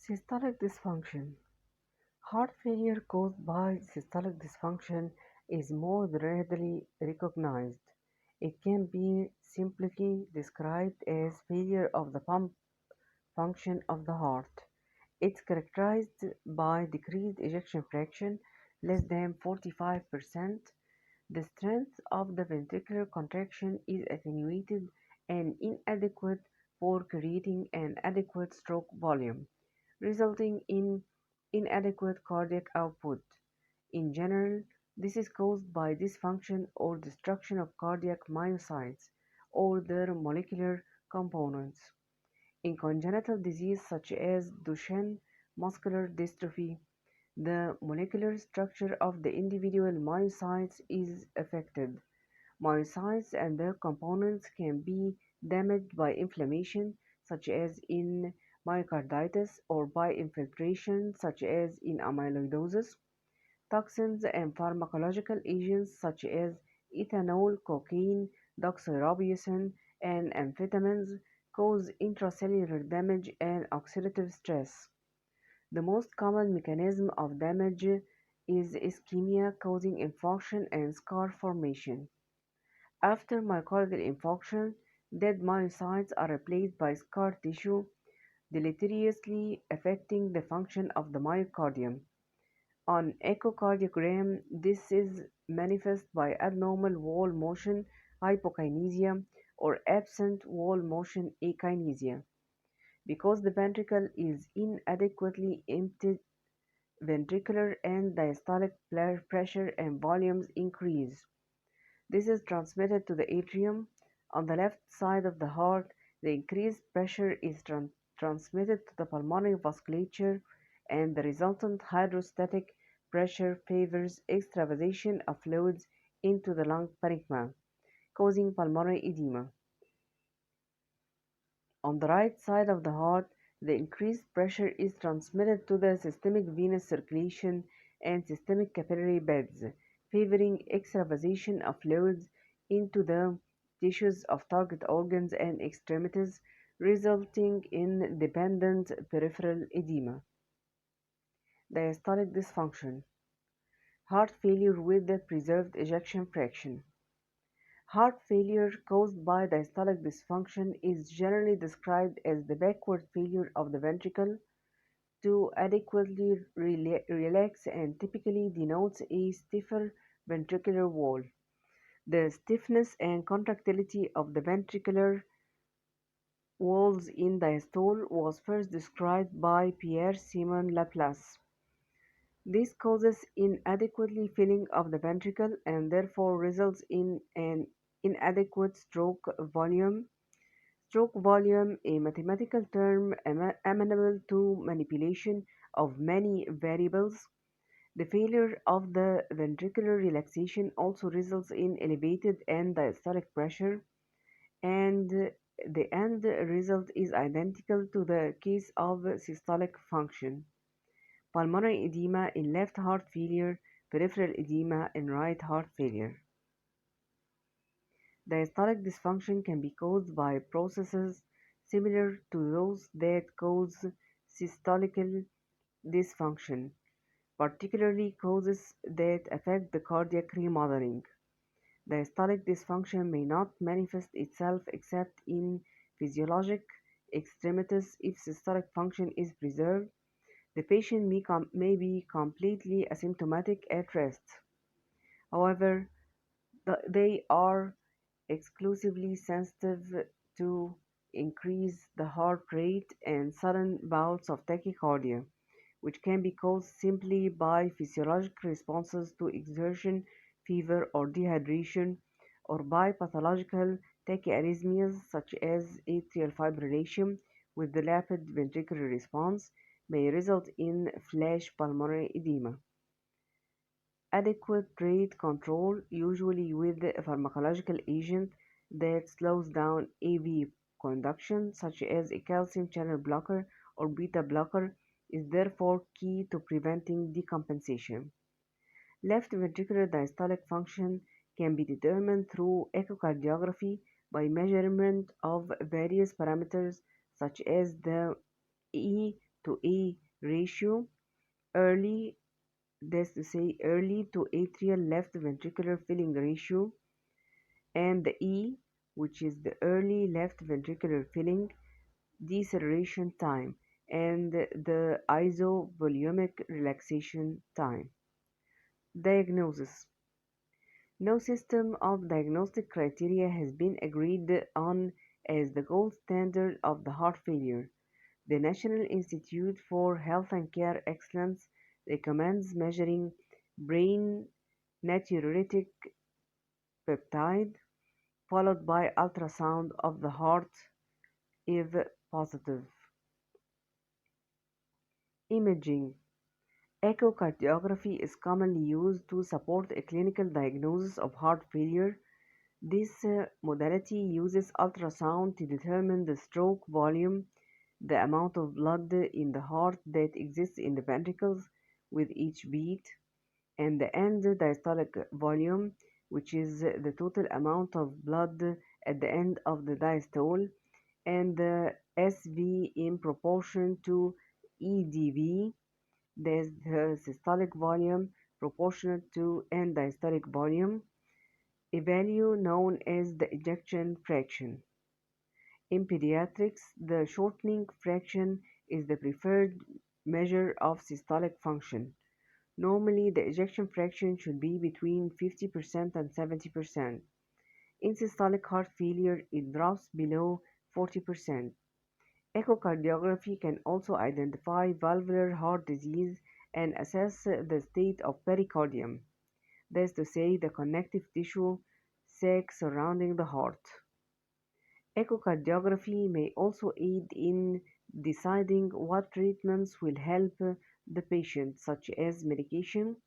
Systolic dysfunction. Heart failure caused by systolic dysfunction is more readily recognized. It can be simply described as failure of the pump function of the heart. It's characterized by decreased ejection fraction less than 45%. The strength of the ventricular contraction is attenuated and inadequate for creating an adequate stroke volume, resulting in inadequate cardiac output. In general, this is caused by dysfunction or destruction of cardiac myocytes or their molecular components. In congenital disease such as Duchenne muscular dystrophy, the molecular structure of the individual myocytes is affected. Myocytes and their components can be damaged by inflammation, such as in myocarditis, or by infiltration, such as in amyloidosis. Toxins and pharmacological agents such as ethanol, cocaine, doxorubicin, and amphetamines cause intracellular damage and oxidative stress. The most common mechanism of damage is ischemia causing infarction and scar formation. After myocardial infarction, dead myocytes are replaced by scar tissue, deleteriously affecting the function of the myocardium. On echocardiogram, this is manifest by abnormal wall motion hypokinesia or absent wall motion akinesia. Because the ventricle is inadequately emptied, ventricular and diastolic pressure and volumes increase. This is transmitted to the atrium. On the left side of the heart, the increased pressure is transmitted to the pulmonary vasculature, and the resultant hydrostatic pressure favors extravasation of fluids into the lung parenchyma, causing pulmonary edema. On the right side of the heart, the increased pressure is transmitted to the systemic venous circulation and systemic capillary beds, favoring extravasation of fluids into the tissues of target organs and extremities, resulting in dependent peripheral edema. Diastolic dysfunction. Heart failure with the preserved ejection fraction. Heart failure caused by diastolic dysfunction is generally described as the backward failure of the ventricle to adequately relax and typically denotes a stiffer ventricular wall. The stiffness and contractility of the ventricular walls in diastole was first described by Pierre-Simon Laplace. This causes inadequately filling of the ventricle and therefore results in an inadequate stroke volume. Stroke volume, a mathematical term amenable to manipulation of many variables. The failure of the ventricular relaxation also results in elevated end diastolic pressure, and the end result is identical to the case of systolic function. Pulmonary edema in left heart failure, peripheral edema in right heart failure. Diastolic dysfunction can be caused by processes similar to those that cause systolic dysfunction, particularly causes that affect the cardiac remodeling. Diastolic dysfunction may not manifest itself except in physiologic extremities if systolic function is preserved. The patient may be completely asymptomatic at rest. However, they are exclusively sensitive to increase the heart rate and sudden bouts of tachycardia, which can be caused simply by physiologic responses to exertion, fever, or dehydration, or by pathological tachyarrhythmias such as atrial fibrillation with the rapid ventricular response may result in flash pulmonary edema. Adequate rate control, usually with a pharmacological agent that slows down AV conduction, such as a calcium channel blocker or beta blocker, is therefore key to preventing decompensation. Left ventricular diastolic function can be determined through echocardiography by measurement of various parameters such as the E to A ratio, early, that's to say early to atrial left ventricular filling ratio, and the E, which is the early left ventricular filling deceleration time, and the isovolumic relaxation time. Diagnosis. No system of diagnostic criteria has been agreed on as the gold standard of the heart failure. The National Institute for Health and Care Excellence recommends measuring brain natriuretic peptide followed by ultrasound of the heart if positive. Imaging. Echocardiography is commonly used to support a clinical diagnosis of heart failure. This modality uses ultrasound to determine the stroke volume, the amount of blood in the heart that exists in the ventricles with each beat, and the end diastolic volume, which is the total amount of blood at the end of the diastole, and the SV in proportion to EDV, that's the systolic volume proportional to end diastolic volume, a value known as the ejection fraction. In pediatrics, the shortening fraction is the preferred measure of systolic function. Normally, the ejection fraction should be between 50% and 70%. In systolic heart failure, it drops below 40%. Echocardiography can also identify valvular heart disease and assess the state of pericardium, that is to say, the connective tissue sac surrounding the heart. Echocardiography may also aid in deciding what treatments will help the patient, such as medication,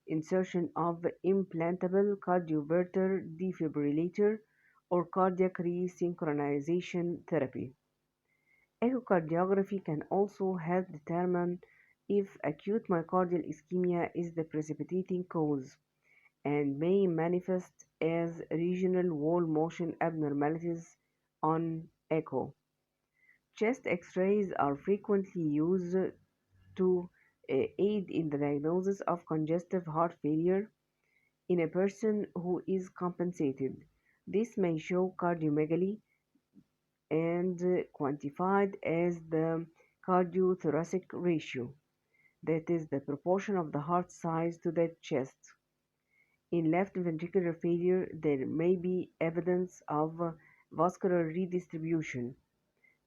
insertion of implantable cardioverter defibrillator, or cardiac resynchronization therapy. Echocardiography can also help determine if acute myocardial ischemia is the precipitating cause and may manifest as regional wall motion abnormalities on echo. Chest X-rays are frequently used to aid in the diagnosis of congestive heart failure in a person who is compensated. This may show cardiomegaly and quantified as the cardiothoracic ratio, that is the proportion of the heart size to the chest. In left ventricular failure, there may be evidence of vascular redistribution,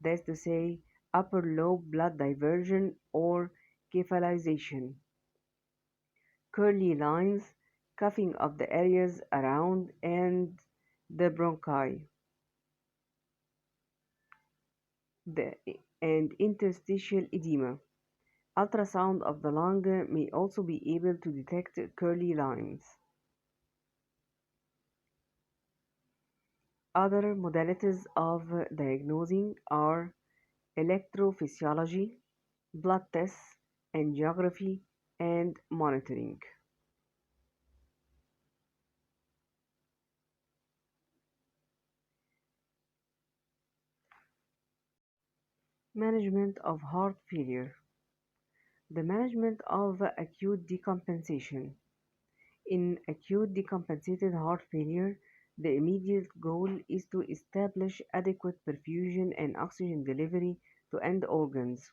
that is to say, upper lobe blood diversion or cephalization, curly lines, cuffing of the areas around and the bronchi, the, and interstitial edema. Ultrasound of the lung may also be able to detect curly lines. Other modalities of diagnosing are electrophysiology, blood tests, angiography, and monitoring. Management of heart failure. The management of acute decompensation. In acute decompensated heart failure, the immediate goal is to establish adequate perfusion and oxygen delivery to end organs.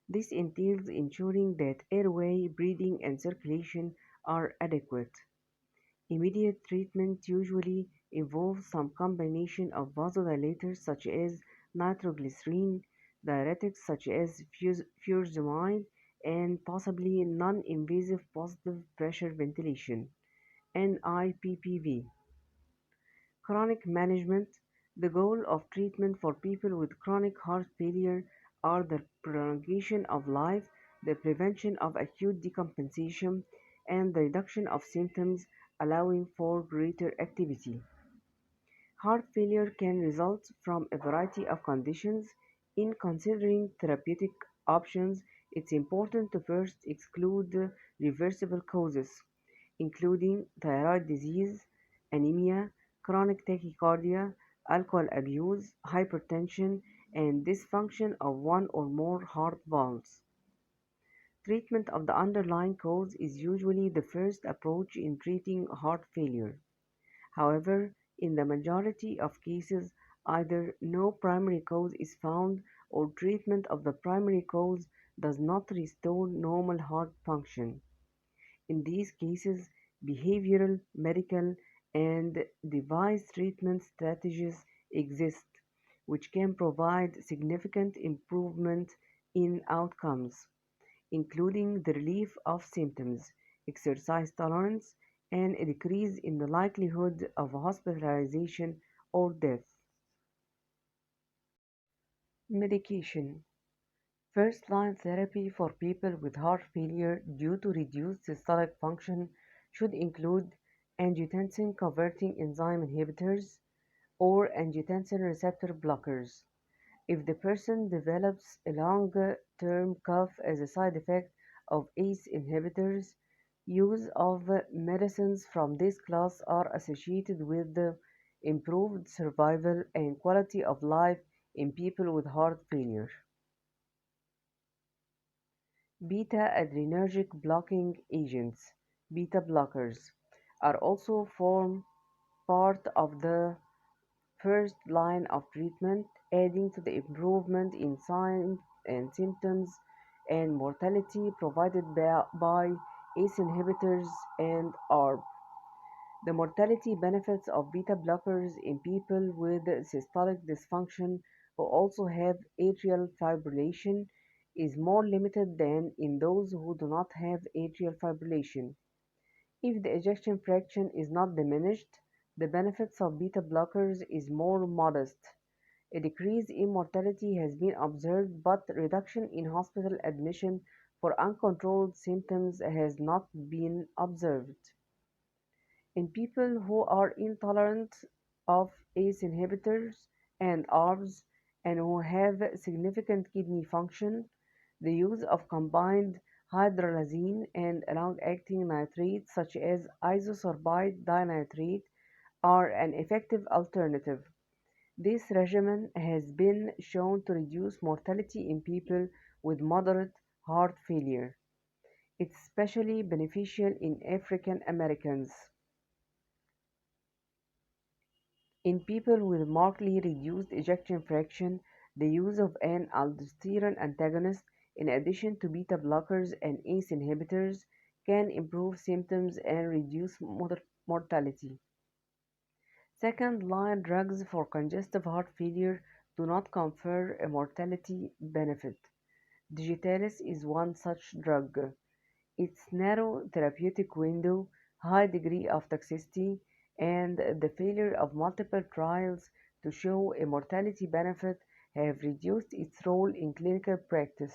This entails ensuring that airway, breathing, and circulation are adequate. Immediate treatment usually involves some combination of vasodilators such as nitroglycerin, diuretics such as furosemide, and possibly non-invasive positive pressure ventilation (NIPPV). Chronic management. The goal of treatment for people with chronic heart failure are the prolongation of life, the prevention of acute decompensation, and the reduction of symptoms, allowing for greater activity. Heart failure can result from a variety of conditions. In considering therapeutic options, it's important to first exclude reversible causes, including thyroid disease, anemia, chronic tachycardia, alcohol abuse, hypertension, and dysfunction of one or more heart valves. Treatment of the underlying cause is usually the first approach in treating heart failure. However, in the majority of cases, either no primary cause is found or treatment of the primary cause does not restore normal heart function. In these cases, behavioral, medical, and device treatment strategies exist, which can provide significant improvement in outcomes, including the relief of symptoms, exercise tolerance, and a decrease in the likelihood of hospitalization or death. Medication. First-line therapy for people with heart failure due to reduced systolic function should include angiotensin-converting enzyme inhibitors or angiotensin receptor blockers. If the person develops a long-term cough as a side effect of ACE inhibitors, use of medicines from this class are associated with the improved survival and quality of life in people with heart failure. Beta-adrenergic blocking agents (beta blockers) are also form part of the first line of treatment, adding to the improvement in signs and symptoms and mortality provided by ACE inhibitors and ARB. The mortality benefits of beta blockers in people with systolic dysfunction who also have atrial fibrillation is more limited than in those who do not have atrial fibrillation. If the ejection fraction is not diminished, the benefits of beta blockers is more modest. A decrease in mortality has been observed, but reduction in hospital admission for uncontrolled symptoms has not been observed. In people who are intolerant of ACE inhibitors and ARBs and who have significant kidney function, the use of combined hydralazine and long-acting nitrates such as isosorbide dinitrate are an effective alternative. This regimen has been shown to reduce mortality in people with moderate heart failure. It's especially beneficial in African Americans. In people with markedly reduced ejection fraction, the use of an aldosterone antagonist in addition to beta blockers and ACE inhibitors can improve symptoms and reduce mortality. Second-line drugs for congestive heart failure do not confer a mortality benefit. Digitalis is one such drug. Its narrow therapeutic window, high degree of toxicity, and the failure of multiple trials to show a mortality benefit have reduced its role in clinical practice.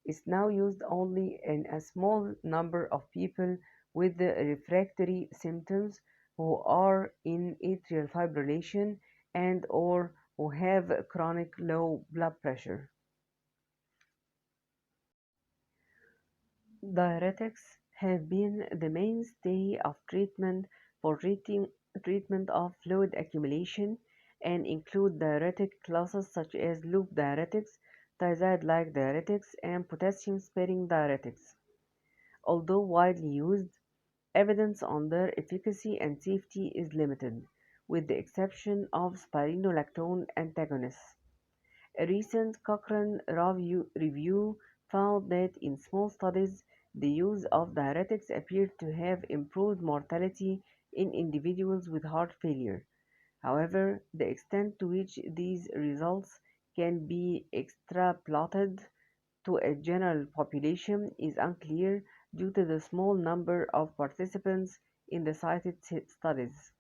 It's now used only in a small number of people with the refractory symptoms who are in atrial fibrillation and/or who have chronic low blood pressure. Diuretics have been the mainstay of treatment for treatment of fluid accumulation and include diuretic classes such as loop diuretics, thiazide-like diuretics, and potassium-sparing diuretics. Although widely used, evidence on their efficacy and safety is limited, with the exception of spironolactone antagonists. A recent Cochrane review found that in small studies, the use of diuretics appeared to have improved mortality in individuals with heart failure. However, the extent to which these results can be extrapolated to a general population is unclear due to the small number of participants in the cited studies.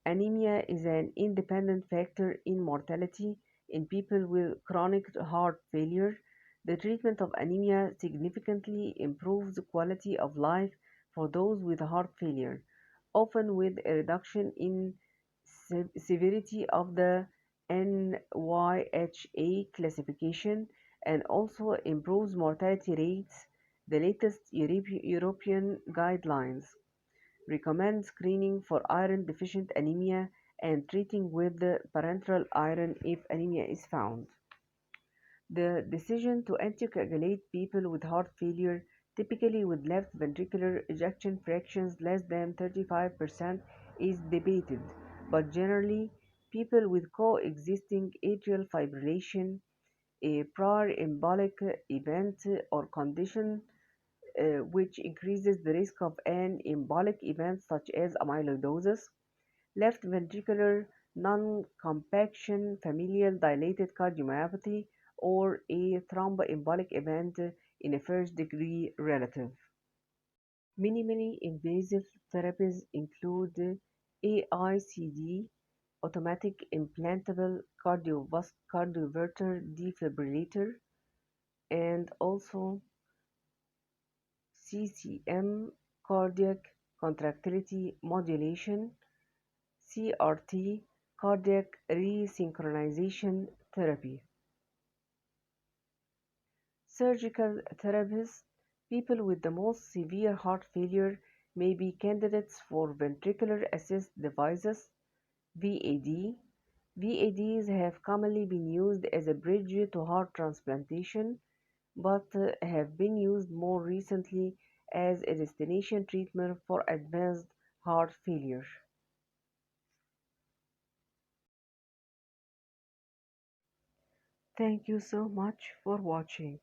Anemia is an independent factor in mortality in people with chronic heart failure. The treatment of anemia significantly improves the quality of life for those with heart failure, often with a reduction in severity of the NYHA classification, and also improves mortality rates. The latest European guidelines recommend screening for iron deficient anemia and treating with the parenteral iron if anemia is found. The decision to anticoagulate people with heart failure, typically with left ventricular ejection fractions less than 35%, is debated, but generally, people with coexisting atrial fibrillation, a prior embolic event or condition which increases the risk of an embolic event such as amyloidosis, left ventricular non-compaction, familial dilated cardiomyopathy, or a thromboembolic event in a first-degree relative. Minimally invasive therapies include AICD, automatic implantable cardioverter defibrillator, and also CCM, cardiac contractility modulation, CRT, cardiac resynchronization therapy. Surgical therapies. People with the most severe heart failure may be candidates for ventricular assist devices (VAD). VADs have commonly been used as a bridge to heart transplantation, but have been used more recently as a destination treatment for advanced heart failure. Thank you so much for watching.